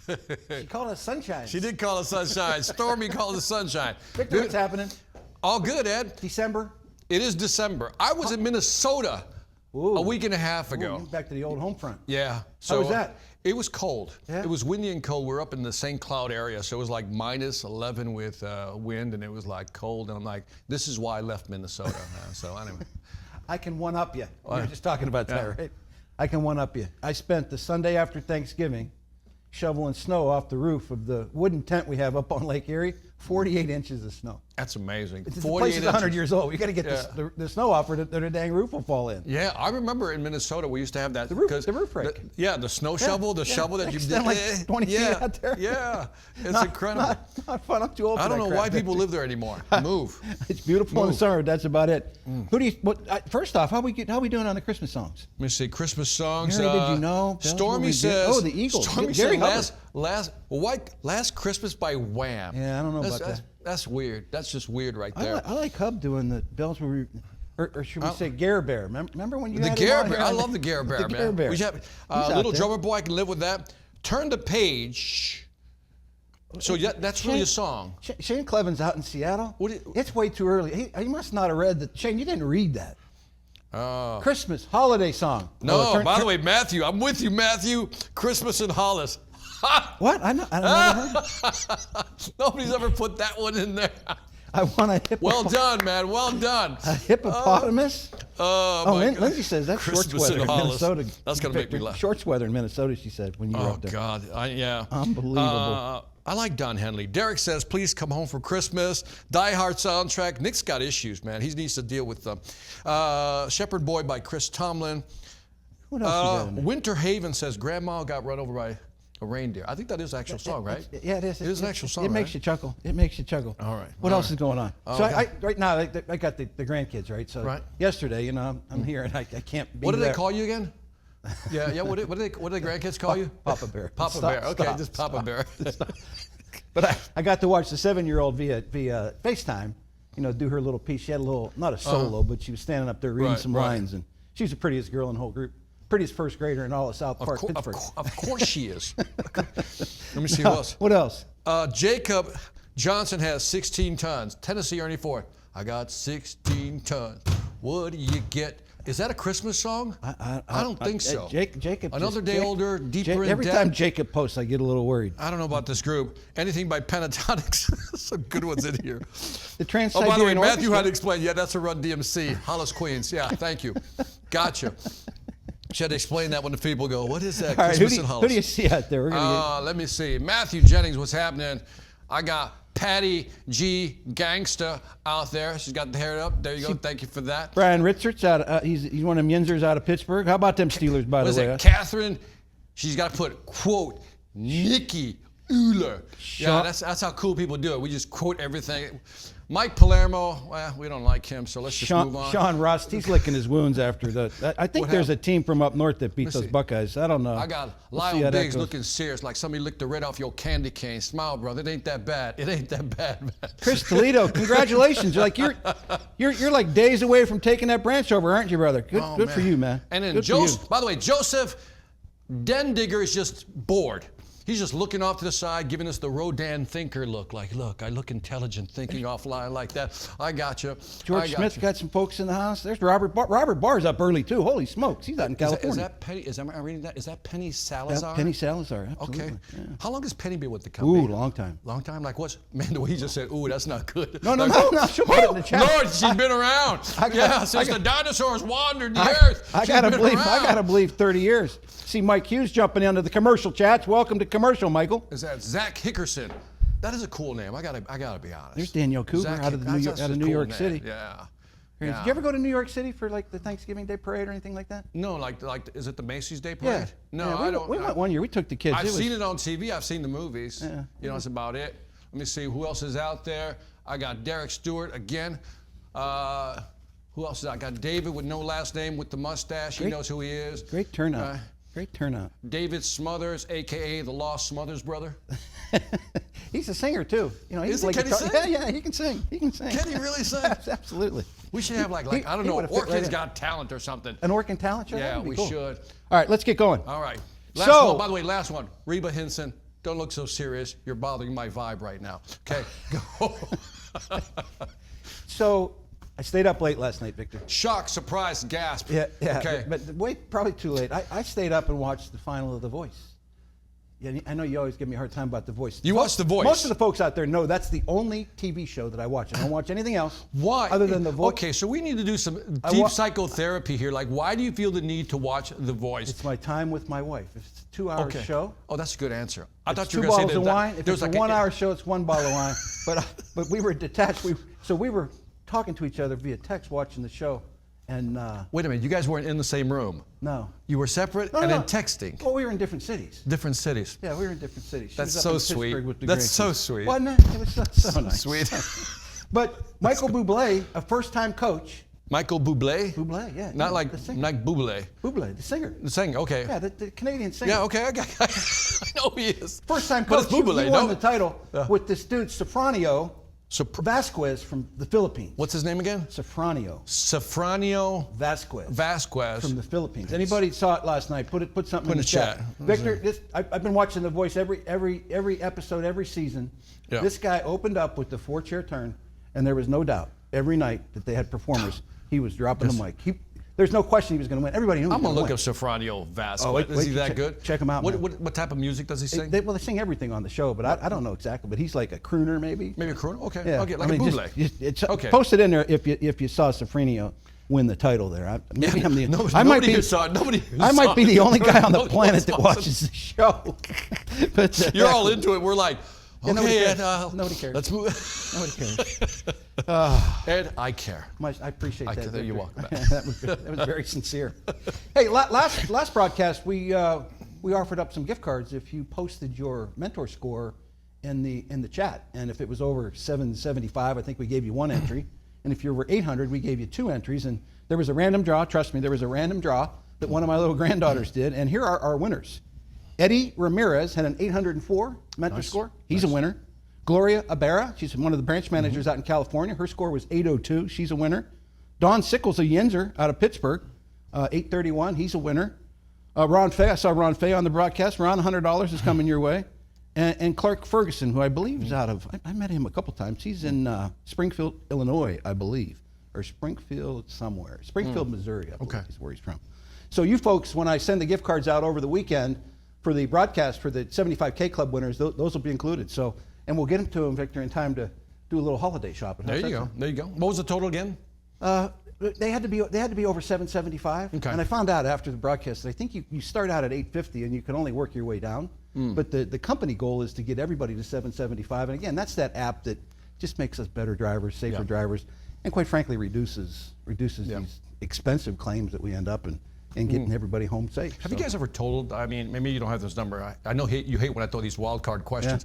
She called us sunshine. She did call us sunshine. Stormy called us sunshine. Victor, what's happening? All good, Ed. December? It is December. I was in Minnesota a week and a half ago. Ooh, back to the old home front. Yeah. How was that? It was cold. Yeah? It was windy and cold. We're up in the St. Cloud area, so it was like -11 with wind, and it was like cold. And I'm like, this is why I left Minnesota. So anyway. I can one-up you. We were just talking about that, right? I can one-up you. I spent the Sunday after Thanksgiving shoveling snow off the roof of the wooden tent we have up on Lake Erie. 48 inches of snow. That's amazing. The place is 100 years old. You got to get the snow off or the dang roof will fall in. Yeah, I remember in Minnesota we used to have that. The roof break. The snow shovel, the shovel that you did. Like 20 feet out there. Yeah, it's incredible. Not fun. I'm too old for I don't that know crap. why people live there anymore. Move. It's beautiful in the summer. That's about it. First off, how we doing on the Christmas songs? Let me see. Christmas songs. Mary, did you know? Stormy says. Oh, the Eagles. Stormy Gary said Last Christmas by Wham. Yeah, I don't know about that. That's weird. That's just weird right there. I like Hub doing the bells were, or should we say Gare Bear? Remember when you the had Gare him on Bear? here? I love the Gare Bear, man. Gare Bear. We have little drummer boy. I can live with that. Turn the page. So that's really a song. Shane Cleven's out in Seattle. It's way too early. He must not have read that. Shane, you didn't read that. Christmas holiday song. No, by the way, Matthew, I'm with you, Matthew. Christmas and Hollis. What? I never heard. Nobody's ever put that one in there. I want a hippopotamus. Well done, man. Well done. A hippopotamus? Lindsay says that's shorts weather in Minnesota. That's going to make me laugh. Shorts weather in Minnesota, she said, when you were up there. Oh, God. Yeah. Unbelievable. I like Don Henley. Derek says, please come home for Christmas. Die Hard soundtrack. Nick's got issues, man. He needs to deal with them. Shepherd Boy by Chris Tomlin. What else you got in there? Winter Haven says, Grandma got run over by a reindeer. I think that is an actual song, right? Yeah, it is. It is an actual song, It makes you chuckle. It makes you chuckle. All right. What else is going on? Oh, so okay. right now, I got the grandkids, right? So yesterday, I'm here and I can't be What do there. they call you again? Yeah. What do the grandkids call you? Papa Bear. Papa Bear. Okay, just Papa Bear. But I got to watch the 7-year-old via FaceTime, do her little piece. She had a little, not a solo, but she was standing up there reading some lines, and she's the prettiest girl in the whole group. Prettiest first grader in all of South Park, Pittsburgh. Of course she is. Let me see what else. What else? Jacob Johnson has 16 tons. Tennessee Ernie Ford. I got 16 tons. What do you get? Is that a Christmas song? I don't think so. Jacob. Another day older, deeper in every debt. time Jacob posts, I get a little worried. I don't know about this group. Anything by Pentatonics. Some good ones in here. The Trans-Siberian by the way, Matthew Orchestra. had to explain. Yeah, that's a Run DMC. Hollis, Queens. Yeah, thank you. Gotcha. She had to explain that when the people go, what is that? All right, Christmas in Hollis. who do you see out there? Let me see. Matthew Jennings, what's happening? I got Patty G. Gangsta out there. She's got the hair up. There you go. Thank you for that. Brian Ritzert's out. He's one of them Yinzers out of Pittsburgh. How about them Steelers, by the way? What is it? Catherine, she's got to put, quote, Nikki Euler. Yeah, that's how cool people do it. We just quote everything. Mike Palermo, well, we don't like him, so let's just move on. Sean Rust, he's licking his wounds after the. I think there's a team from up north that beat those Buckeyes. I don't know. I got Lyle Biggs looking serious, like somebody licked the red off your candy cane. Smile, brother. It ain't that bad. It ain't that bad, man. Chris Toledo, congratulations! You're like days away from taking that branch over, aren't you, brother? Good for you, man. And then Joseph, by the way, Joseph Dendigger is just bored. He's just looking off to the side, giving us the Rodin thinker look. Like, look, I look intelligent, thinking offline like that. I got you. George Smith's got some folks in the house. There's Robert Barr. Robert Barr's up early too. Holy smokes, he's out in California. Is that Penny? Am I reading that? Is that Penny Salazar? Penny Salazar. Absolutely. Okay. Yeah. How long has Penny been with the company? Ooh, long time. Long time. Like what's? Man, the way he just said, "Ooh, that's not good." No. She'll put it in the chat. Lord, she's been around. Since the dinosaurs wandered the earth. I gotta believe 30 years. See Mike Hughes jumping into the commercial chats. Welcome to commercial, Michael. Is that Zach Hickerson? That is a cool name. I gotta be honest. There's Danielle Cougar out of New York City. Yeah. Did you ever go to New York City for like the Thanksgiving Day Parade or anything like that? No, like is it the Macy's Day Parade? Yeah. No, I don't. We went one year. We took the kids. I've seen it on TV. I've seen the movies. Yeah. That's about it. Let me see who else is out there. I got Derek Stewart again. Who else is I got? David with no last name with the mustache. He knows who he is. Great turnout. Great turnout. David Smothers, a.k.a. the Lost Smothers brother. He's a singer, too. Can he sing? Yeah, he can sing. Can he really sing? Absolutely. We should have like I don't know, Orkin's Got Talent or something. An Orkin talent show? Yeah, we should. All right, let's get going. All right. Last one, by the way, last one. Reba Henson, Don't look so serious. You're bothering my vibe right now. Okay, go. So I stayed up late last night, Victor. Shock, surprise, gasp. Yeah. Okay. But wait, probably too late. I stayed up and watched the final of The Voice. Yeah, I know you always give me a hard time about The Voice. You watch The Voice? Most of the folks out there know that's the only TV show that I watch. I don't watch anything else. Why? Other than The Voice. Okay, so we need to do some deep psychotherapy here. Like, why do you feel the need to watch The Voice? It's my time with my wife. If it's a 2-hour show. Oh, that's a good answer. I thought you two were going to bottles say of that. wine. If it's a 1-hour show, it's 1 bottle of wine. But we were detached. So we were talking to each other via text, watching the show, and wait a minute, you guys weren't in the same room. No. You were separate No, and no. then texting. Well, we were in different cities. Different cities. Yeah, we were in different cities. She That's was up so in sweet. Pittsburgh with the That's grandkids. so sweet. Wasn't it? It was so nice. Sweet. But Michael Bublé, a first-time coach. Michael Bublé? Bublé, yeah. Not like the singer. Mike Bublé. Bublé, the singer. The singer, okay. Yeah, the Canadian singer. Yeah, okay. I know he is. First-time But coach. it's Bublé, he won no? the title with this dude, Sofranio Vasquez from the Philippines. What's his name again? Sofranio Sofranio Vasquez from the Philippines. Anybody saw it last night? Put something in the chat. Victor, I've been watching The Voice every episode, every season. Yeah. This guy opened up with the 4-chair turn, and there was no doubt every night that they had performers, he was dropping the mic. There's no question he was going to win. Everybody knew he was I'm going going to to look win. up Sofranio Vasquez. Oh, is he that good? Check him out. What type of music does he sing? They sing everything on the show, but I don't know exactly. But he's like a crooner, maybe. Maybe a crooner? Okay. Yeah. Okay, like a Bublé. Okay. Post it in there if you saw Sofranio win the title there. I might be the only guy on the planet that watches the show. But, you're all into it. We're like, okay, Ed, nobody cares. Let's move. Nobody cares. Ed, I care. I appreciate that. There you walk back. that was very sincere. Hey, last broadcast we offered up some gift cards if you posted your mentor score in the chat, and if it was over 775, I think we gave you 1 entry, and if you were 800, we gave you 2 entries, and there was a random draw. Trust me, there was a random draw that one of my little granddaughters did, and here are our winners. Eddie Ramirez had an 804 mentor score. He's a winner. Gloria Ibarra, she's one of the branch managers out in California. Her score was 802. She's a winner. Don Sickles, a Yinzer out of Pittsburgh, 831. He's a winner. Ron Fay, I saw Ron Fay on the broadcast. Ron, $100 is coming your way. And Clark Ferguson, who I believe is out of, I met him a couple times. He's in Springfield, Illinois, I believe, or Springfield somewhere. Springfield, Missouri, I believe is where he's from. So you folks, when I send the gift cards out over the weekend for the broadcast for the 75K Club winners, those will be included. So, and we'll get them to them, Victor, in time to do a little holiday shopping. There you go. There you go. What was the total again? They had to be over 775. Okay. And I found out after the broadcast that I think you start out at 850 and you can only work your way down. But the company goal is to get everybody to 775. And again, that's that app that just makes us better drivers, safer drivers, and quite frankly reduces these expensive claims that we end up in. And getting everybody home safe. Have you guys ever totaled? I mean, maybe you don't have this number. I know you hate when I throw these wild card questions.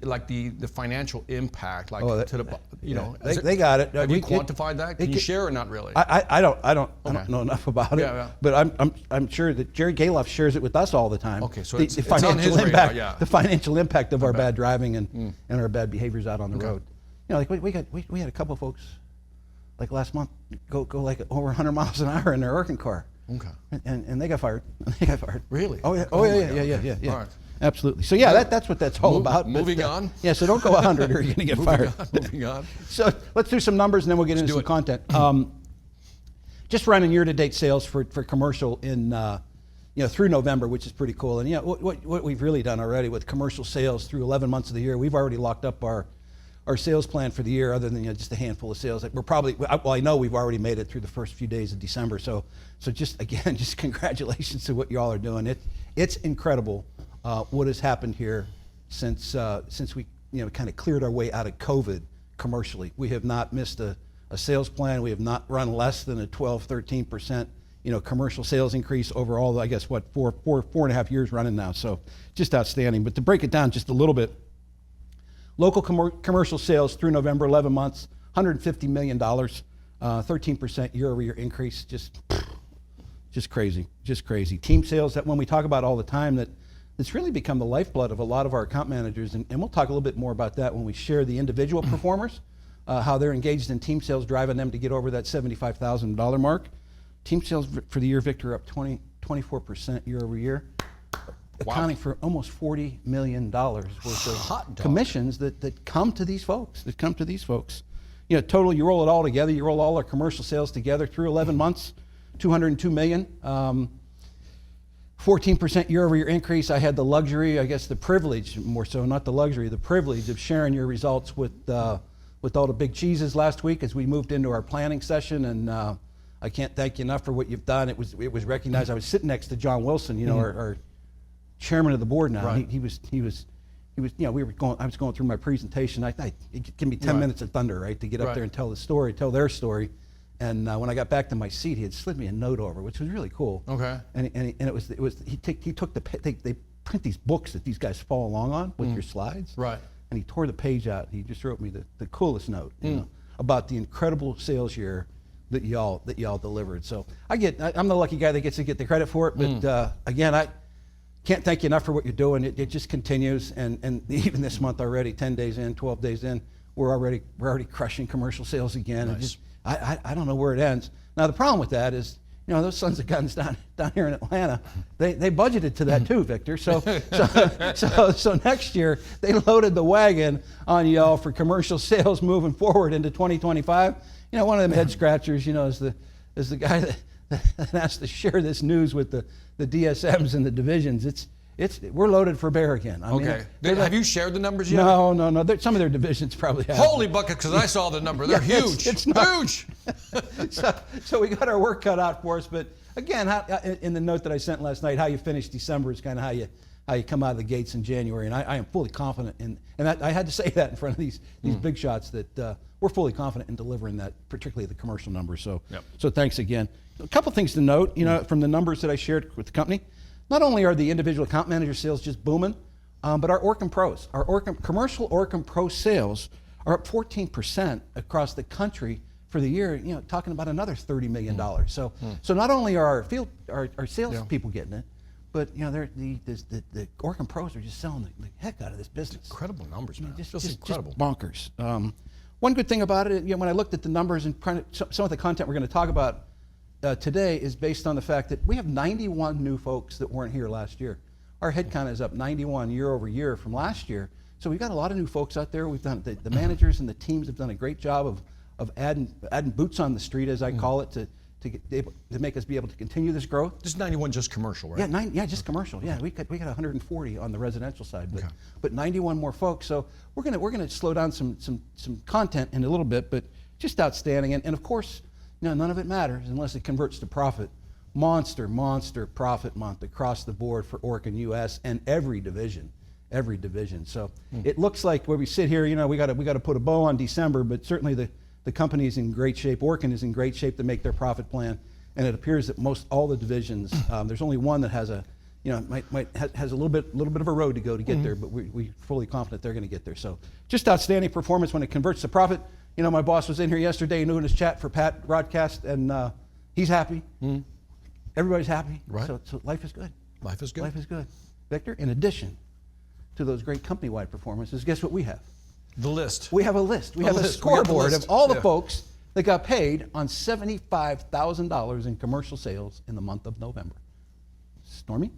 Like the financial impact, like to the they got it. Have you quantified that? Can you share or not really? I don't know enough about it. But I'm sure that Jerry Galoff shares it with us all the time. Okay, so the it's financial on his impact, radar, the financial impact of our bad driving and our bad behaviors out on the road. You know, like we had a couple folks, like last month, go like over 100 miles an hour in their working car. Okay. And they got fired. They got fired. Really? Oh yeah. Yeah. All right. Absolutely. So yeah, that's what that's all about. Moving on. Yeah. So don't go 100 or you're going to get fired. Moving on. So let's do some numbers and then we'll get into some content. Just running year-to-date sales for commercial in through November, which is pretty cool. And what we've really done already with commercial sales through 11 months of the year, we've already locked up our sales plan for the year, other than just a handful of sales. We're probably, I know we've already made it through the first few days of December. So just again, just congratulations to what y'all are doing. It's incredible what has happened here since we kind of cleared our way out of COVID commercially. We have not missed a sales plan. We have not run less than a 12-13% commercial sales increase overall. I guess four and a half years running now. So just outstanding. But to break it down just a little bit. Local commercial sales through November, 11 months, $150 million, 13% year-over-year increase. Just crazy, just crazy. Team sales, that one we talk about all the time, that's really become the lifeblood of a lot of our account managers, and we'll talk a little bit more about that when we share the individual performers, how they're engaged in team sales, driving them to get over that $75,000 mark. Team sales for the year, Victor, up 24% year-over-year. accounting for almost $40 million worth of Hot dog. commissions that come to these folks. You know, total, you roll it all together, you roll all our commercial sales together through 11 months, $202 million. 14% year-over-year increase. I had the luxury, I guess the privilege, more so, not the luxury, the privilege of sharing your results with all the big cheeses last week as we moved into our planning session, and I can't thank you enough for what you've done. It was recognized. I was sitting next to John Wilson, you know, our chairman of the board now. Right. He was, you know, I was going through my presentation. It gave me 10 minutes of thunder, right, to get up there and tell their story. And when I got back to my seat, he had slid me a note over, which was really cool. Okay. And he took they print these books that these guys follow along on with your slides. Right. And he tore the page out. And he just wrote me the coolest note, you know, about the incredible sales year that y'all delivered. So I'm the lucky guy that gets to get the credit for it. But again, I can't thank you enough for what you're doing. It just continues. And even this month already, 10 days in, 12 days in, we're already crushing commercial sales again. Nice. I don't know where it ends. Now the problem with that is, you know, those sons of guns down here in Atlanta, they budgeted to that too, Victor. So next year they loaded the wagon on y'all for commercial sales moving forward into 2025. You know, one of them head scratchers, you know, is the guy that has to share this news with the DSMs and the divisions. We're loaded for bear again. I mean, Have you shared the numbers yet? No. Some of their divisions probably have. Holy bucket, because I saw the number. They're huge. It's not, huge. so we got our work cut out for us. But again, in the note that I sent last night, how you finish December is kind of how you come out of the gates in January. And I am fully confident I had to say that in front of these big shots that we're fully confident in delivering that, particularly the commercial numbers. So thanks again. A couple things to note, you know, from the numbers that I shared with the company. Not only are the individual account manager sales just booming, but our Orkin Pros, commercial Orkin Pro sales are up 14% across the country for the year. You know, talking about another $30 million. So not only are our sales people getting it, but you know, the Orkin Pros are just selling the heck out of this business. Incredible numbers, man. Just incredible. Bonkers. One good thing about it, you know, when I looked at the numbers and some of the content we're going to talk about today is based on the fact that we have 91 new folks that weren't here last year. Our headcount is up 91 year over year from last year. So we've got a lot of new folks out there. We've done the managers and the teams have done a great job of adding boots on the street, as I call it, to make us be able to continue this growth. This is 91 just commercial, right? Yeah, just commercial. Yeah, we got 140 on the residential side, but 91 more folks. So we're gonna slow down some content in a little bit, but just outstanding. And of course, you know, none of it matters unless it converts to profit. Monster profit month across the board for Orkin US and every division. So it looks like where we sit here, you know, we got to put a bow on December, but certainly the company is in great shape. Orkin is in great shape to make their profit plan, and it appears that most all the divisions. There's only one that has has a little bit of a road to go to get there, but we're fully confident they're going to get there. So just outstanding performance when it converts to profit. You know, my boss was in here yesterday doing his chat for Pat broadcast, and he's happy. Everybody's happy. Right. So life is good. Life is good. Life is good. Victor, in addition to those great company-wide performances, guess what we have? The list. We have a list. We have a scoreboard of all the folks that got paid on $75,000 in commercial sales in the month of November. Stormy?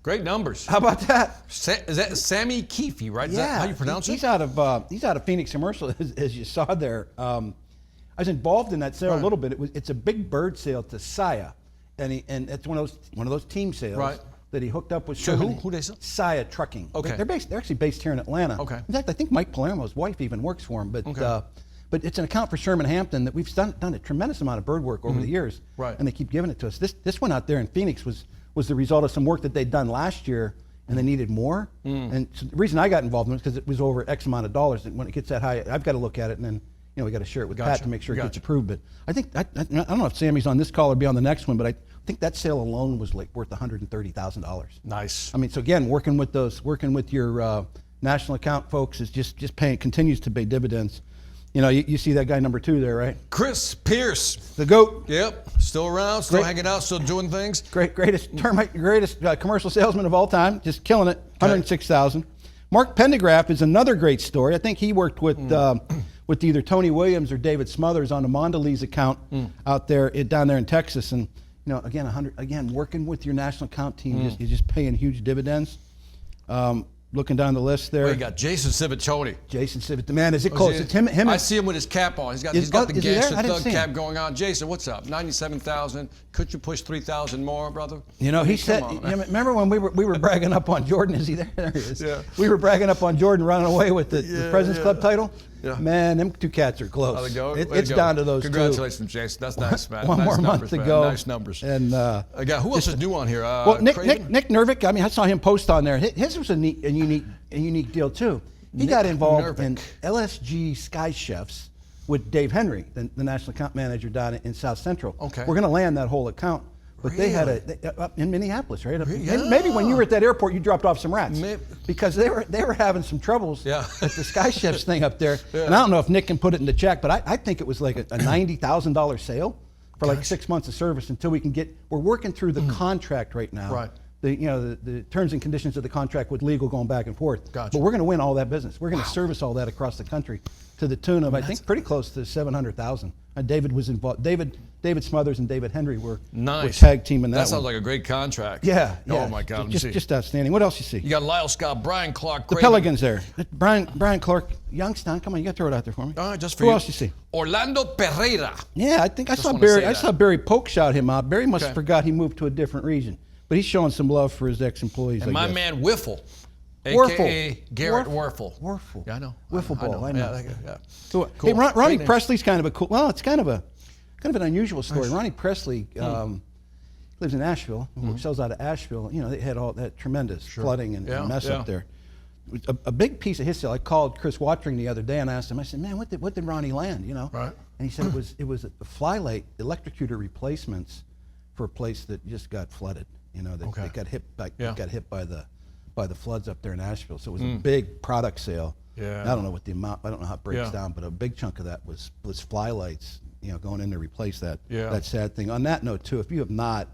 Great numbers. How about that? Is that Sammy Keefe, right? Is that how you pronounce it? He's out of Phoenix Commercial, as you saw there. I was involved in that sale a little bit. It's a big bird sale to Saya, and it's one of those team sales that he hooked up with. So who they sell? Saya Trucking. Okay. They're actually based here in Atlanta. Okay. In fact, I think Mike Palermo's wife even works for him. But it's an account for Sherman Hampton that we've done a tremendous amount of bird work over the years. Right. And they keep giving it to us. This one out there in Phoenix was the result of some work that they'd done last year, and they needed more. And so the reason I got involved in it was because it was over X amount of dollars. And when it gets that high, I've got to look at it, and then we got to share it with Pat to make sure it gets approved. But I think I don't know if Sammy's on this call or be on the next one, but I think that sale alone was like worth $130,000. Nice. I mean, so again, working with your national account folks is just continues to pay dividends. You see that guy number 2 there, right? Chris Pierce. The GOAT. Yep. Still around, still hanging out, still doing things. Greatest commercial salesman of all time, just killing it, 106,000. Mark Pendergraph is another great story. I think he worked with either Tony Williams or David Smothers on the Mondelez account out there down there in Texas. And again, working with your national account team is just paying huge dividends. Looking down the list there. Well, you got Jason Civiccioni. Jason Civiccioni. Man, is it close? It's him. I see him with his cap on. He's got the gangster thug cap going on. Jason, what's up? 97,000. Could you push 3,000 more, brother? He said. Remember when we were bragging up on Jordan? Is he there? There he is. Yeah. We were bragging up on Jordan running away with the President's Club title. Yeah. Man, them 2 cats are close. Way to go. It's down to those 2. Congratulations, Jason. That's nice, man. One more month to go. Nice numbers. And who else is new on here? Nick Nervick. I mean, I saw him post on there. His was a unique deal too. He got involved in LSG Sky Chefs with Dave Henry, the national account manager down in South Central. Okay. We're going to land that whole account. But really? they had up in Minneapolis, right? Maybe when you were at that airport, you dropped off some rats because they were having some troubles with the Sky Chefs thing up there. Yeah. And I don't know if Nick can put it in the check, but I think it was like a $90,000 sale for like 6 months of service until we can get. We're working through the contract right now. Right. The terms and conditions of the contract with legal going back and forth. Gotcha. But we're going to win all that business. We're going to service all that across the country to the tune of, I think, pretty close to 700,000. David was involved. David Smothers and David Henry were tag team in that. That sounds like a great contract. Yeah. Oh my God. Just outstanding. What else you see? You got Lyle Scott, Brian Clark, the Pelicans there. Brian Clark, Youngstown. Come on, you got to throw it out there for me. All right, just for Who you. else you see? Orlando Pereira. Yeah, I think I saw Barry. I saw Barry Polk shout him out. Barry must have forgot he moved to a different region. But he's showing some love for his ex-employees. And my man Wiffle, a.k.a. Garrett Werfel. Yeah, I know. Wiffle ball. I know. Yeah. Cool. Hey, Ronnie Presley's kind of a cool. Well, it's kind of an unusual story. Ronnie Presley lives in Asheville. Sells out of Asheville. They had all that tremendous flooding and mess up there. A big piece of his sale. I called Chris Watring the other day and asked him. I said, "Man, what did Ronnie land?" Right. And he said it was a flylight electrocutor replacements for a place that just got flooded. They got hit by the floods up there in Asheville. So it was a big product sale. Yeah. I don't know what the amount. I don't know how it breaks down, but a big chunk of that was flylights. Going in to replace that sad thing. On that note, too, if you have not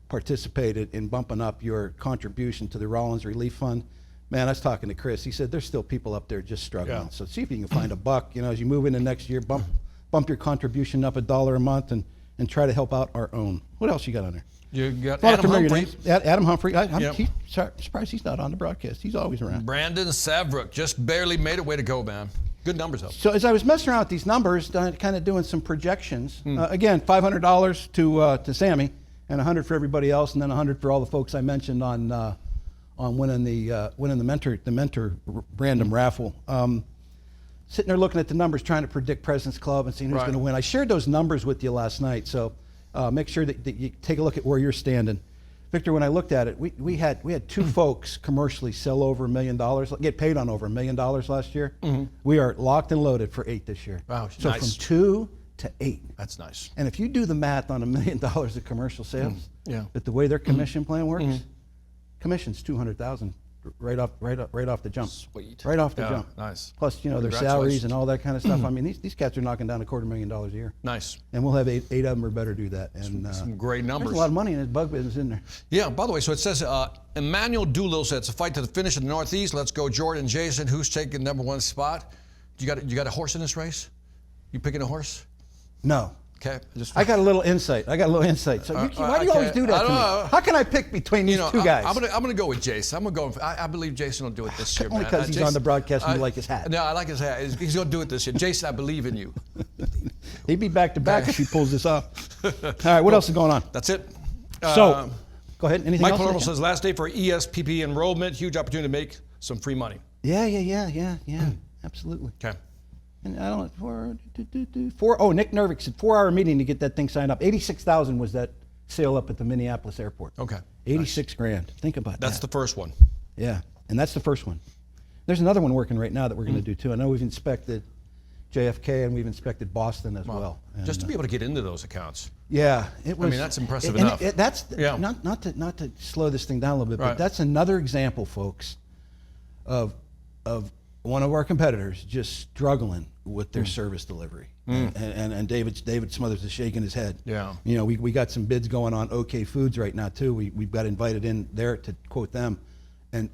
participated in bumping up your contribution to the Rollins Relief Fund, man, I was talking to Chris. He said there's still people up there just struggling. Yeah. So see if you can find $1. As you move into next year, bump your contribution up $1 a month and try to help out our own. What else you got on there? You got Adam Humphrey. Adam Humphrey. I'm surprised he's not on the broadcast. He's always around. Brandon Savrook just barely made it. Way to go, man. Good numbers, though. So as I was messing around with these numbers, kind of doing some projections, again, $500 to Sammy and $100 for everybody else, and then $100 for all the folks I mentioned on winning the mentor random raffle. Sitting there looking at the numbers, trying to predict President's Club and seeing who's going to win. I shared those numbers with you last night, so make sure that you take a look at where you're standing. Victor, when I looked at it, we had 2 folks commercially sell over $1 million, get paid on over $1 million last year. We are locked and loaded for 8 this year. Wow, so nice. from 2 to 8. That's nice. And if you do the math on $1 million of commercial sales, that the way their commission plan works, commission's $200,000 right off the jump. Sweet. Right off the jump. Nice. Plus, their salaries and all that kind of stuff. I mean, these cats are knocking down $250,000 a year. Nice. And we'll have 8 of them or better do that. And some great numbers. There's a lot of money in this bug business in there. Yeah. By the way, so it says Emmanuel Doolittle said it's a fight to the finish in the Northeast. Let's go, Jordan, Jason. Who's taking #1 spot? You got a horse in this race? You picking a horse? No. Okay. I got a little insight. So why do you always do that to me? How can I pick between these two guys? I'm gonna go with Jason. I believe Jason will do it this year, Only man. because he's on the broadcast and you like his hat. No, I like his hat. He's gonna do it this year. Jason, I believe in you. He'd be back to back if he pulls this off. All right, what else is going on? That's it. So, go ahead. Anything Mike else? Palermo says last day for ESPP enrollment. Huge opportunity to make some free money. Yeah. Absolutely. Okay. And I don't know, oh, Nick Nervick said 4-hour meeting to get that thing signed up. 86,000 was that sale up at the Minneapolis airport. Okay. 86 grand. Think about that. That's the first one. Yeah, and that's the first one. There's another one working right now that we're going to do too. I know we've inspected JFK and we've inspected Boston as well. And, just to be able to get into those accounts. Yeah, it was. I mean, that's impressive enough. That's not to slow this thing down a little bit, but that's another example, folks, of one of our competitors just struggling with their service delivery. And David Smothers is shaking his head. Yeah. You know, we got some bids going on OK Foods right now too. We've got invited in there to quote them. And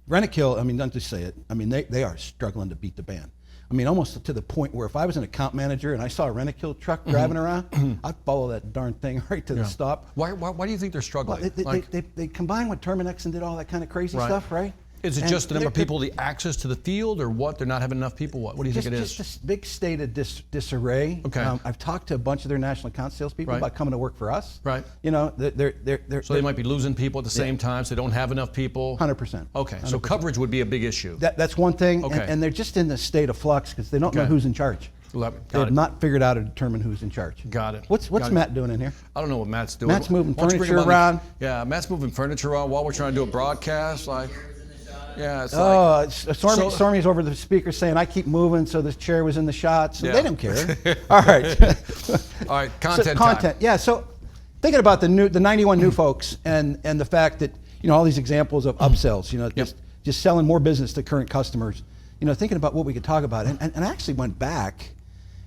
Rentokil, I mean, don't just say it. I mean, they are struggling to beat the band. I mean, almost to the point where if I was an account manager and I saw a Rentokil truck driving around, I'd follow that darn thing right to the stop. Why do you think they're struggling? Well, they combined with Terminex and did all that kind of crazy stuff, right? Is it just the number of people, the access to the field, or what? They're not having enough people? What do you think it is? Just this big state of disarray. Okay. I've talked to a bunch of their national account salespeople about coming to work for us. Right. You know, So they might be losing people at the same time, so they don't have enough people? 100%. Okay, so coverage would be a big issue. That's one thing, Okay. and they're just in this state of flux because they don't know who's in charge. They've not figured out to determine who's in charge. Got it. What's Matt doing in here? I don't know what Matt's doing. Matt's moving furniture around. Yeah, Matt's moving furniture around while we're trying to do a broadcast. Yeah, it's like... Stormy's over the speaker saying, I keep moving, so this chair was in the shot. So they don't care. All right. All right, content time. Yeah, so thinking about the 91 new folks and the fact that, you know, all these examples of upsells, you know, just selling more business to current customers, you know, thinking about what we could talk about. And I actually went back,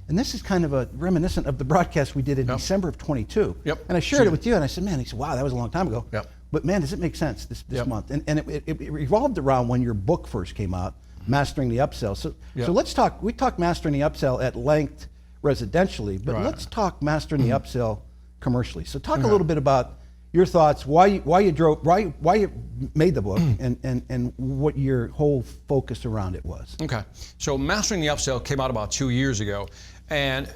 and this is kind of a reminiscent of the broadcast we did in December of 22. And I shared it with you, and I said, man, he said, wow, that was a long time ago. But man, does it make sense this month? And it revolved around when your book first came out, Mastering the Upsell. So let's talk, we talked Mastering the Upsell at length residentially, but let's talk Mastering the Upsell commercially. So talk a little bit about your thoughts, why you made the book, and what your whole focus around it was. Okay, so Mastering the Upsell came out about 2 years ago, and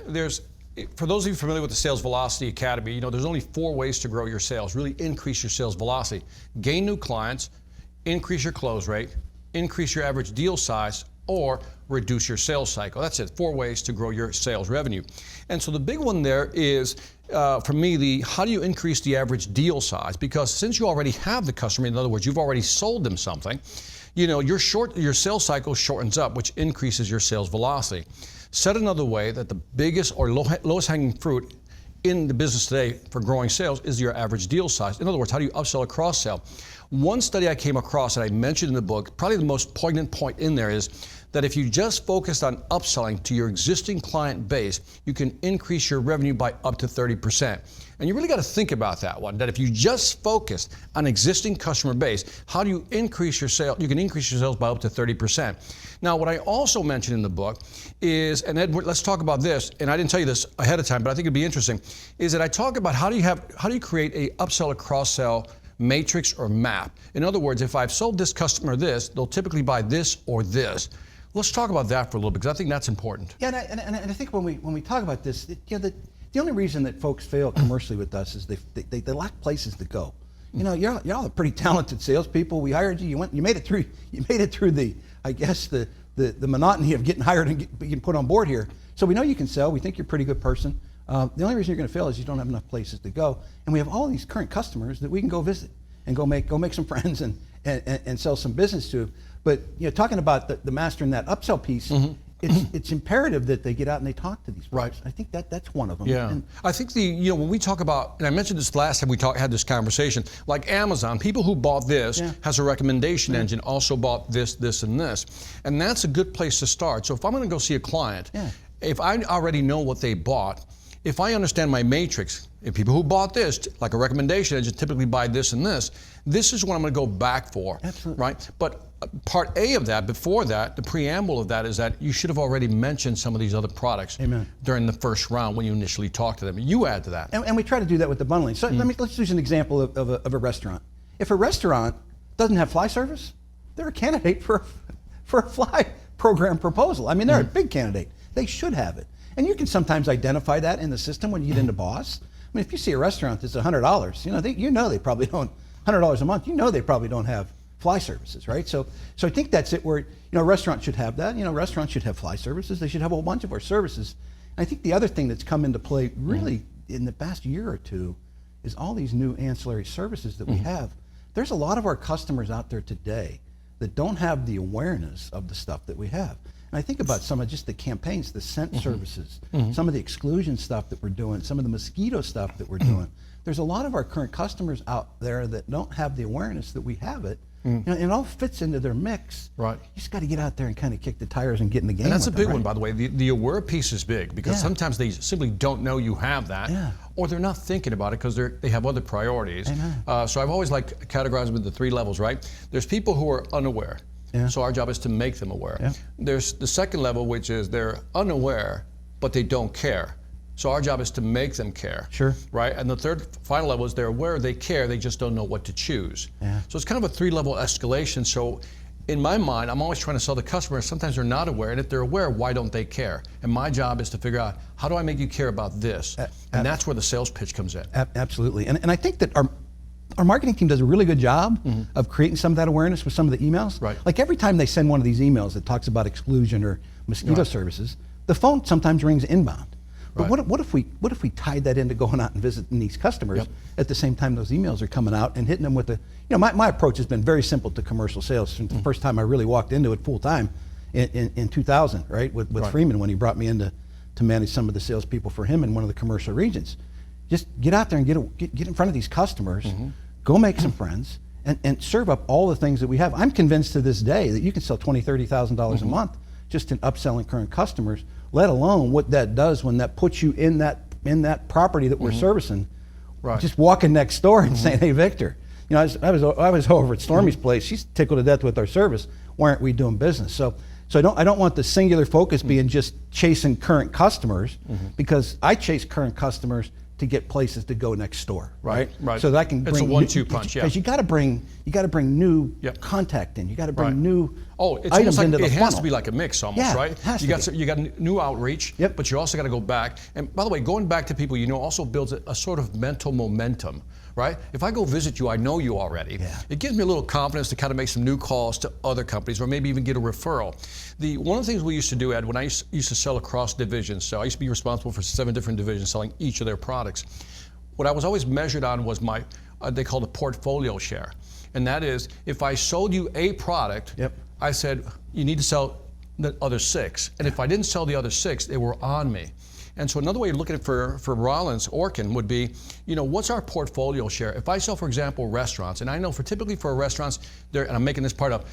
for those of you familiar with the Sales Velocity Academy, you know there's only 4 ways to grow your sales, really increase your sales velocity. Gain new clients, increase your close rate, increase your average deal size, or reduce your sales cycle. That's it, 4 ways to grow your sales revenue. And so the big one there is, for me, how do you increase the average deal size? Because since you already have the customer, in other words, you've already sold them something, you know, your sales cycle shortens up, which increases your sales velocity. Said another way, that the biggest or lowest hanging fruit in the business today for growing sales is your average deal size. In other words, how do you upsell or cross-sell? One study I came across that I mentioned in the book, probably the most poignant point in there, is that if you just focused on upselling to your existing client base, you can increase your revenue by up to 30%. And you really got to think about that one, that if you just focused on existing customer base, how do you increase your sales? You can increase your sales by up to 30%. Now, what I also mentioned in the book is, and Ed, let's talk about this, and I didn't tell you this ahead of time, but I think it'd be interesting, is that I talk about how do you create a upsell or cross-sell matrix or map. In other words, if I've sold this customer this, they'll typically buy this or this. Let's talk about that for a little bit, because I think that's important. Yeah, and I think when we talk about this, you know, the only reason that folks fail commercially with us is they lack places to go. You know, y'all are pretty talented salespeople. We hired you. You made it through the, I guess, the monotony of getting hired and getting put on board here. So we know you can sell. We think you're a pretty good person. The only reason you're going to fail is you don't have enough places to go. And we have all these current customers that we can go visit and go make some friends and sell some business to. But you know, talking about the mastering that upsell piece, it's imperative that they get out and they talk to these folks. Right. I think that's one of them. Yeah. And I think when we talk about, and I mentioned this last time we had this conversation, like Amazon, people who bought this has a recommendation engine, also bought this, this, and this. And that's a good place to start. So if I'm going to go see a client, if I already know what they bought, if I understand my matrix, if people who bought this, like a recommendation engine, typically buy this and this is what I'm going to go back for. Absolutely. Right? But part A of that, before that, the preamble of that is that you should have already mentioned some of these other products during the first round when you initially talked to them. You add to that. And we try to do that with the bundling. So let's use an example of a restaurant. If a restaurant doesn't have fly service, they're a candidate for a fly program proposal. I mean, they're a big candidate. They should have it. And you can sometimes identify that in the system when you get into BOSS. I mean, if you see a restaurant that's $100, you know they probably don't, $100 a month, you know they probably don't have fly services, right? So I think that's it where, a restaurant should have that. Restaurants should have fly services. They should have a whole bunch of our services. And I think the other thing that's come into play really in the past year or two is all these new ancillary services that we have. There's a lot of our customers out there today that don't have the awareness of the stuff that we have. And I think about some of just the campaigns, the scent services, some of the exclusion stuff that we're doing, some of the mosquito stuff that we're doing. There's a lot of our current customers out there that don't have the awareness that we have it. And it all fits into their mix. Right. You just got to get out there and kind of kick the tires and get in the game. And that's a big one, one, by the way. The aware piece is big because sometimes they simply don't know you have that, or they're not thinking about it because they have other priorities. So I've always liked categorizing them into 3 levels, right? There's people who are unaware. So our job is to make them aware. There's the second level, which is they're unaware, but they don't care. So our job is to make them care. Sure. Right? And the third, final level is they're aware, they care, they just don't know what to choose. So it's kind of a 3-level escalation. So in my mind, I'm always trying to sell the customer. Sometimes they're not aware, and if they're aware, why don't they care? And my job is to figure out, how do I make you care about this? And that's where the sales pitch comes in. Absolutely. And I think that our marketing team does a really good job of creating some of that awareness with some of the emails. Right. Like every time they send one of these emails that talks about exclusion or mosquito services, the phone sometimes rings inbound. But what if we tied that into going out and visiting these customers at the same time those emails are coming out and hitting them with my approach has been very simple to commercial sales since the first time I really walked into it full time in 2000, right? With Freeman when he brought me in to manage some of the salespeople for him in one of the commercial regions. Just get out there and get in front of these customers, go make some friends, and serve up all the things that we have. I'm convinced to this day that you can sell $20,000, $30,000 a month just in upselling current customers, let alone what that does when that puts you in that property that we're servicing. Just walking next door and saying, "Hey, Victor, I was over at Stormy's place. She's tickled to death with our service. Why aren't we doing business?" So I don't want the singular focus being just chasing current customers, because I chase current customers to get places to go next door, right? So that I can bring. It's a 1-2 punch, because you got to bring new contact in. You got to bring new it's items like, into the it funnel. has to be like a mix almost, right? It has you got new outreach, but you also got to go back. And by the way, going back to people also builds a sort of mental momentum, right? If I go visit you, I know you already. It gives me a little confidence to kind of make some new calls to other companies, or maybe even get a referral. One of the things we used to do, Ed, when I used to sell across divisions, so I used to be responsible for 7 different divisions selling each of their products. What I was always measured on was my, they called a portfolio share. And that is, if I sold you a product, I said, you need to sell the other 6. And if I didn't sell the other 6, they were on me. And so another way of looking at it for Rollins, Orkin, would be, what's our portfolio share? If I sell, for example, restaurants, and I know typically for restaurants, and I'm making this part up,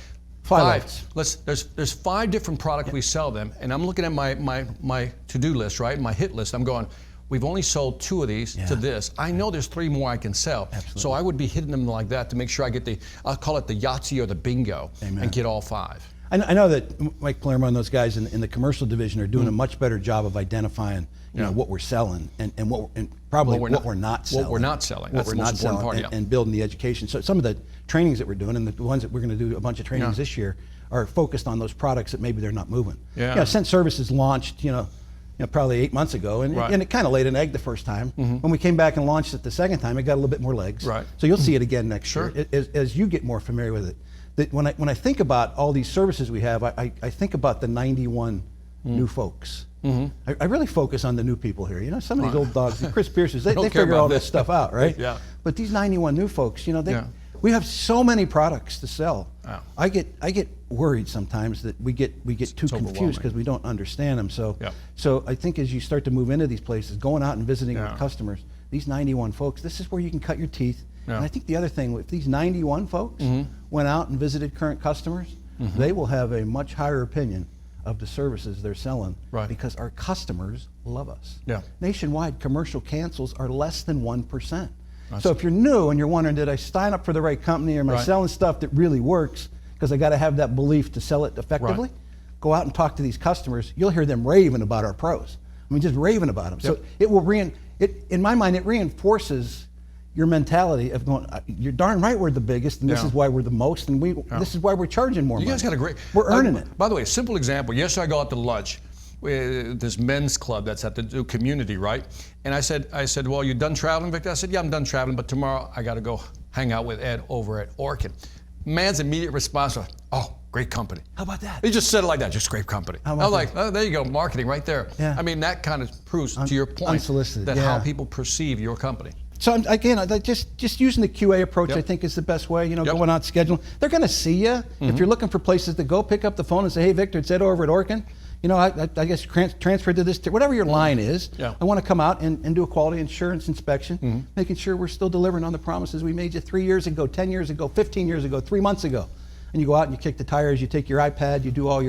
5. There's 5 different products we sell them, and I'm looking at my to-do list, right? My hit list. I'm going, we've only sold 2 of these to this. I know there's 3 more I can sell. So I would be hitting them like that to make sure I get I'll call it the Yahtzee or the bingo, and get all 5. I know that Mike Palermo and those guys in the commercial division are doing a much better job of identifying what we're selling and what we're not selling. What we're not selling. What we're not selling, and building the education. So some of the trainings that we're doing, and the ones that we're going to do a bunch of trainings this year, are focused on those products that maybe they're not moving. Scent Services launched, probably 8 months ago, and it kind of laid an egg the first time. When we came back and launched it the second time, it got a little bit more legs. So you'll see it again next year as you get more familiar with it. That when I think about all these services we have, I think about the 91 new folks. I really focus on the new people here. Some of these old dogs, the Chris Pierces, they figure all this stuff out, right? But these 91 new folks, we have so many products to sell. I get worried sometimes that we get too confused because we don't understand them. So I think as you start to move into these places, going out and visiting with customers, these 91 folks, this is where you can cut your teeth. And I think the other thing, if these 91 folks went out and visited current customers, they will have a much higher opinion of the services they're selling, because our customers love us. Nationwide, commercial cancels are less than 1%. So if you're new and you're wondering, did I sign up for the right company, or am I selling stuff that really works? because I got to have that belief to sell it effectively. Right. Go out and talk to these customers. You'll hear them raving about our pros. I mean, just raving about them. Yep. So it will in my mind, it reinforces your mentality of going, you're darn right we're the biggest, and this is why we're the most, and this is why we're charging more money. You guys got a great... We're earning it. By the way, a simple example. Yesterday I go out to lunch with this men's club that's at the community, right? And I said, well, you done traveling, Victor? I said, yeah, I'm done traveling, but tomorrow I got to go hang out with Ed over at Orkin. Man's immediate response was, oh, great company. How about that? He just said it like that, just great company. I was like, oh, there you go, marketing right there. Yeah. I mean, that kind of proves to your point unsolicited, that how people perceive your company. So again, just using the QA approach, I think is the best way. Going out scheduling. They're going to see you. If you're looking for places to go, pick up the phone and say, hey, Victor, it's Ed over at Orkin. I guess transfer to this, whatever your line is. Yeah. I want to come out and do a quality assurance inspection, making sure we're still delivering on the promises we made you 3 years ago, 10 years ago, 15 years ago, 3 months ago. And you go out and you kick the tires, you take your iPad, you do all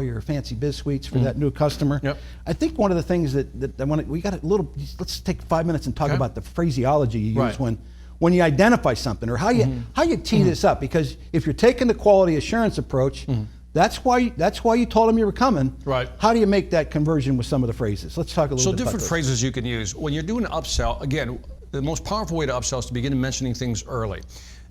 your fancy biz suites for that new customer. Yep. I think one of the things that I want to, let's take 5 minutes and talk about the phraseology you use when you identify something, or how you tee this up. Because if you're taking the quality assurance approach, that's why you told them you were coming. Right. How do you make that conversion with some of the phrases? Let's talk a little bit about different those. phrases you can use. When you're doing an upsell, again, the most powerful way to upsell is to begin mentioning things early.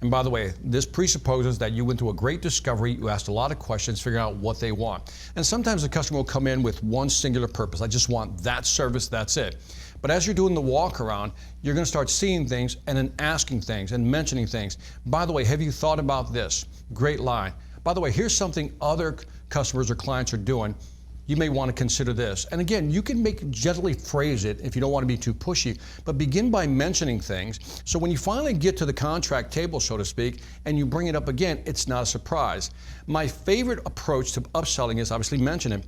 And by the way, this presupposes that you went through a great discovery, you asked a lot of questions, figuring out what they want. And sometimes the customer will come in with one singular purpose. I just want that service, that's it. But as you're doing the walk around, you're going to start seeing things and then asking things and mentioning things. By the way, have you thought about this? Great line. By the way, here's something other customers or clients are doing. You may want to consider this. And again, you can gently phrase it if you don't want to be too pushy, but begin by mentioning things. So when you finally get to the contract table, so to speak, and you bring it up again, it's not a surprise. My favorite approach to upselling is obviously mentioning,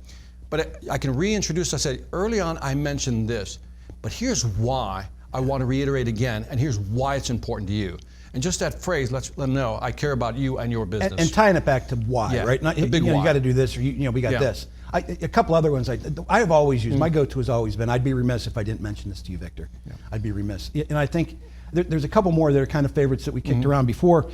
but I can reintroduce. I said, early on I mentioned this, but here's why I want to reiterate again, and here's why it's important to you. And just that phrase lets them know I care about you and your business. And tying it back to why, right? Not, the big why. You got to do this, or we got this. A couple other ones I have always used. My go-to has always been, I'd be remiss if I didn't mention this to you, Victor. Yeah. I'd be remiss. And I think there's a couple more that are kind of favorites that we kicked around before.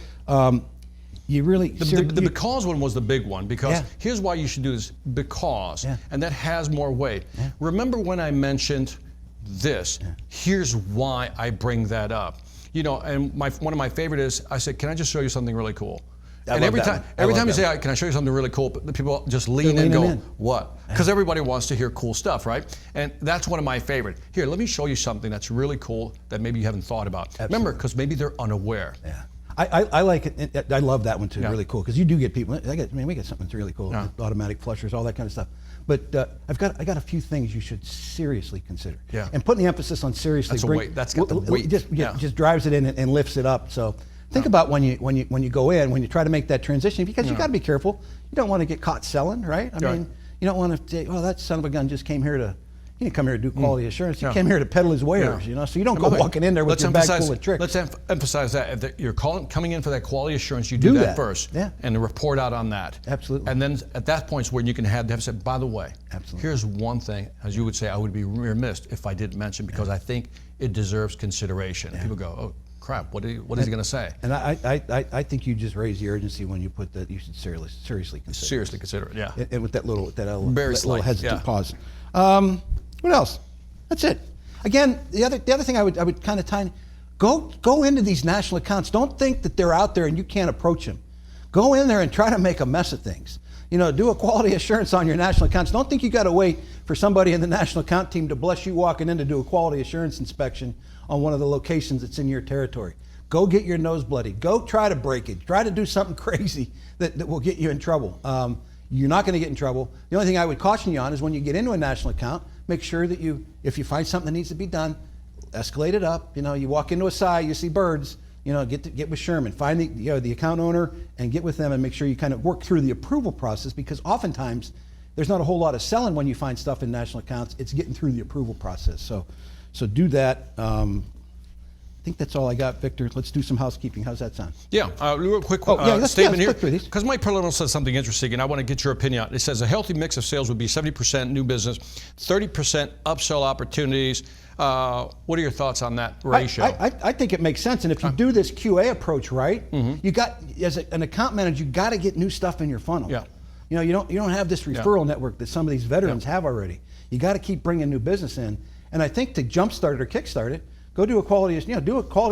You really... The because one was the big one, because here's why you should do this, because, and that has more weight. Yeah. Remember when I mentioned this, here's why I bring that up. And one of my favorite is, I said, can I just show you something really cool? And every time you say, can I show you something really cool, the people just lean in and go, what? Because everybody wants to hear cool stuff, right? And that's one of my favorite. Here, let me show you something that's really cool that maybe you haven't thought about. Absolutely. Remember, because maybe they're unaware. Yeah. I like it. I love that one too, really cool. Because you do get people, we get something that's really cool, automatic flushers, all that kind of stuff. But I got a few things you should seriously consider. Yeah. And putting the emphasis on seriously that's got the weight. Just drives it in and lifts it up. So think about when you go in, when you try to make that transition, because you got to be careful. You don't want to get caught selling, right? I mean, you don't want to say, oh, that son of a gun just came here to. He didn't come here to do quality assurance. He came here to peddle his wares, So you don't go walking in there with your bag full of tricks. Let's emphasize that. If you're coming in for that quality assurance, you do that first. Yeah. And report out on that. Absolutely. And then at that point is when you can have said, by the way, here's one thing, as you would say, I would be remiss if I didn't mention, because I think it deserves consideration. And people go, oh, crap, what is he going to say? And I think you just raise the urgency when you put that. You should seriously consider. Seriously consider it, yeah. And with that little slight, hesitant pause. What else? That's it. Again, the other thing I would kind of tie in, go into these national accounts. Don't think that they're out there and you can't approach them. Go in there and try to make a mess of things. Do a quality assurance on your national accounts. Don't think you got to wait for somebody in the national account team to bless you walking in to do a quality assurance inspection on one of the locations that's in your territory. Go get your nose bloody. Go try to break it. Try to do something crazy that will get you in trouble. You're not going to get in trouble. The only thing I would caution you on is when you get into a national account, make sure that if you find something that needs to be done, escalate it up. You walk into a site, you see birds, get with Sherman, find the account owner and get with them and make sure you kind of work through the approval process, because oftentimes there's not a whole lot of selling when you find stuff in national accounts. It's getting through the approval process. So do that. think that's all I got, Victor. Let's do some housekeeping. How's that sound? Yeah, real quick let's statement here. click through these. Because Mike Perlino says something interesting, and I want to get your opinion on it. It says a healthy mix of sales would be 70% new business, 30% upsell opportunities. What are your thoughts on that ratio? I think it makes sense. And if you do this QA approach right, you got, as an account manager, you got to get new stuff in your funnel. Yeah. You know, you don't have this referral network that some of these veterans have already. You got to keep bringing new business in. And I think to jumpstart it or kickstart it, go do a quality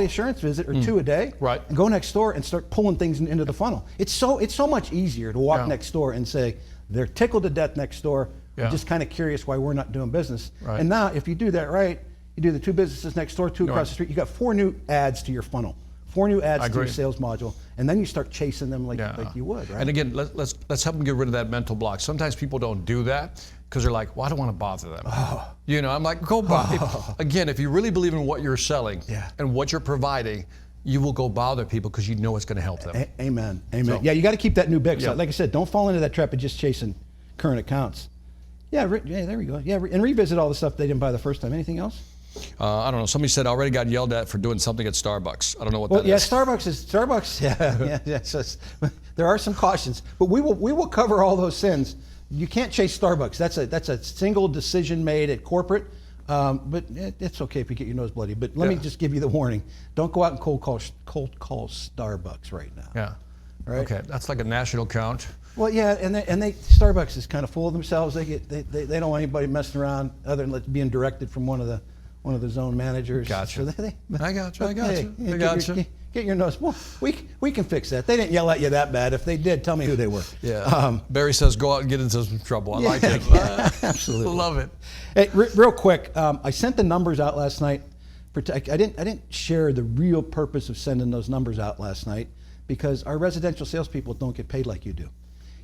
assurance visit or 2 a day, right? And go next door and start pulling things into the funnel. It's so much easier to walk next door and say they're tickled to death next door. I'm just kind of curious why we're not doing business. Right. And now, if you do that right, you do the 2 businesses next door, 2 across the street. You got 4 new ads to your funnel, 4 new ads to your sales module, and then you start chasing them like you would, right? And again, let's help them get rid of that mental block. Sometimes people don't do that because they're like, well, I don't want to bother them. You know, I'm like, go bother. Again, if you really believe in what you're selling and what you're providing, you will go bother people because you know it's going to help them. Amen. So, you got to keep that new big. So, like I said, don't fall into that trap of just chasing current accounts. Yeah, there we go. Yeah, and revisit all the stuff they didn't buy the first time. Anything else? I don't know. Somebody said I already got yelled at for doing something at Starbucks. I don't know what that is. Starbucks. Yeah. There are some cautions, but we will cover all those sins. You can't chase Starbucks. That's a single decision made at corporate. But it's okay if you get your nose bloody. But let me just give you the warning: don't go out and cold call Starbucks right now. Yeah. Right. Okay, that's like a national count. Well, yeah, and Starbucks is kind of full of themselves. They don't want anybody messing around other than being directed from one of the zone managers. Gotcha. So I got you. Get your nose. Well, we can fix that. They didn't yell at you that bad. If they did, tell me who they were. Yeah. Barry says go out and get into some trouble. I like it. Absolutely. Love it. Hey, real quick, I sent the numbers out last night. I didn't share the real purpose of sending those numbers out last night because our residential salespeople don't get paid like you do.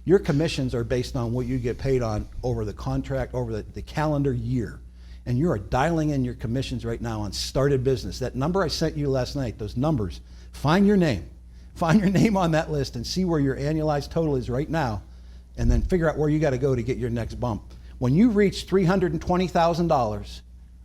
Your commissions are based on what you get paid on over the contract, over the calendar year. And you are dialing in your commissions right now on started business. That number I sent you last night, those numbers, find your name on that list and see where your annualized total is right now, and then figure out where you got to go to get your next bump. When you reach $320,000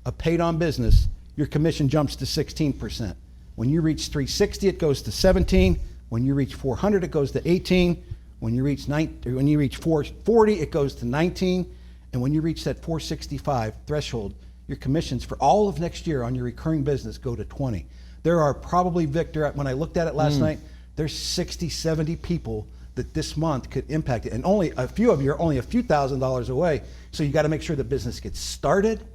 of paid on business, your commission jumps to 16%. When you reach 360, it goes to 17. When you reach 400, it goes to 18. When you reach 440, it goes to 19. And when you reach that 465 threshold, your commissions for all of next year on your recurring business go to 20. There are probably, Victor, when I looked at it last night, there's 60, 70 people that this month could impact it. And only a few of you are only a few $1,000s away. So you got to make sure the business gets started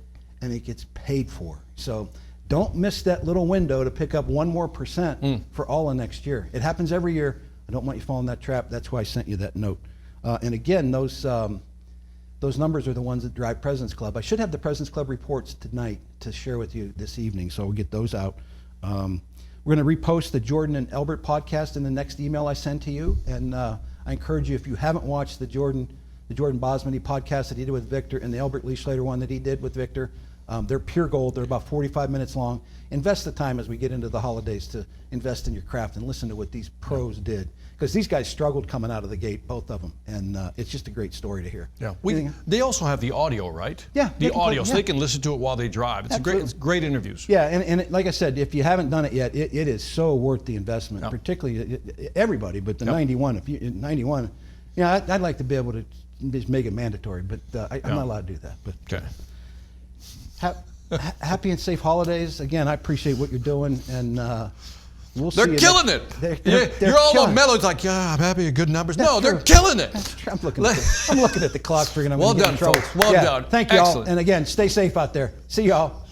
and it gets paid for. So don't miss that little window to pick up 1 more % for all of next year. It happens every year. I don't want you to fall in that trap. That's why I sent you that note. And again, those numbers are the ones that drive President's Club. I should have the President's Club reports tonight to share with you this evening, so we'll get those out. We're going to repost the Jordan and Elbert podcast in the next email I send to you. And I encourage you, if you haven't watched the Jordan Bosmany podcast that he did with Victor and the Elbert Leichlater one that he did with Victor, they're pure gold. They're about 45 minutes long. Invest the time as we get into the holidays to invest in your craft and listen to what these pros did. Because these guys struggled coming out of the gate, both of them. And it's just a great story to hear. Yeah. They also have the audio, right? Yeah. The audio, so they can listen to it while they drive. It's great interviews. Yeah, and like I said, if you haven't done it yet, it is so worth the investment, particularly everybody, but the 91. If you 91, I'd like to be able to just make it mandatory, but I'm not allowed to do that. But okay. Happy and safe holidays. Again, I appreciate what you're doing, and we'll see. They're killing it. You're all mellow. It's like, I'm happy with good numbers. No, they're killing it. I'm looking at the clock, figuring I'm well going to get done, in trouble. folks. Well done. Thank you all. Excellent. And again, stay safe out there. See y'all.